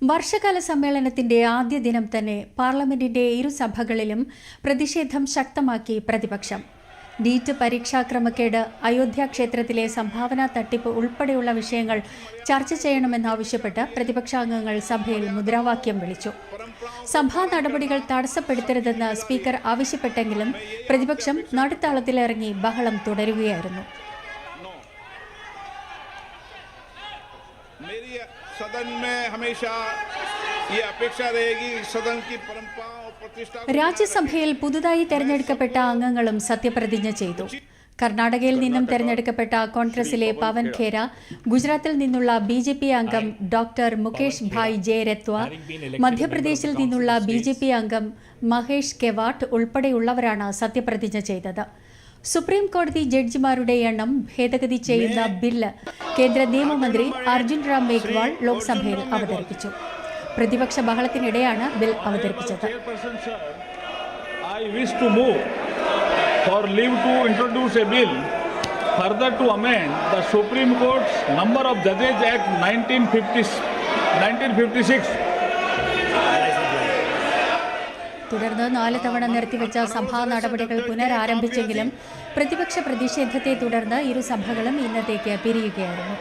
വർഷകാല സമ്മേളനത്തിന്റെ ആദ്യ ദിനം തന്നെ പാർലമെന്റിന്റെ ഇരുസഭകളിലും പ്രതിഷേധം ശക്തമാക്കി പ്രതിപക്ഷം. നീറ്റ് പരീക്ഷാക്രമക്കേട്, അയോധ്യ ക്ഷേത്രത്തിലെ സംഭാവന തട്ടിപ്പ് ഉൾപ്പെടെയുള്ള വിഷയങ്ങൾ ചർച്ച ചെയ്യണമെന്നാവശ്യപ്പെട്ട് പ്രതിപക്ഷാംഗങ്ങൾ സഭയിൽ മുദ്രാവാക്യം വിളിച്ചു. സഭാ നടപടികൾ തടസ്സപ്പെടുത്തരുതെന്ന് സ്പീക്കർ ആവശ്യപ്പെട്ടെങ്കിലും പ്രതിപക്ഷം നടുത്തളത്തിലിറങ്ങി ബഹളം തുടരുകയായിരുന്നു. രാജ്യസഭയിൽ പുതുതായി തെരഞ്ഞെടുക്കപ്പെട്ട അംഗങ്ങളും സത്യപ്രതിജ്ഞ ചെയ്തു. കർണാടകയിൽ നിന്നും തെരഞ്ഞെടുക്കപ്പെട്ട കോൺഗ്രസിലെ പവൻ ഖേര, ഗുജറാത്തിൽ നിന്നുള്ള BJP അംഗം ഡോക്ടർ മുകേഷ് ഭായ് ജയരത്വ, മധ്യപ്രദേശിൽ നിന്നുള്ള BJP അംഗം മഹേഷ് കെവാട്ട് ഉൾപ്പെടെയുള്ളവരാണ് സത്യപ്രതിജ്ഞ ചെയ്തത്. സുപ്രീം കോടതി ജഡ്ജിമാരുടെ എണ്ണം ഭേദഗതി ചെയ്യുന്ന ബില്ല് കേന്ദ്ര നിയമമന്ത്രി അർജുൻ റാം മേഘ്വാൾ ലോക്സഭയിൽ അവതരിപ്പിച്ചു. പ്രതിപക്ഷ ബഹളത്തിനിടെയാണ് ബിൽ അവതരിപ്പിച്ചത്. further to amend the Supreme Court's Number of Judges Act 1956. തുടർന്ന് 4 തവണ നിർത്തിവെച്ച സഭാ നടപടികൾ പുനരാരംഭിച്ചെങ്കിലും പ്രതിപക്ഷ പ്രതിഷേധത്തെ തുടർന്ന് ഇരുസഭകളും ഇന്നത്തേക്ക് പിരിയുകയായിരുന്നു.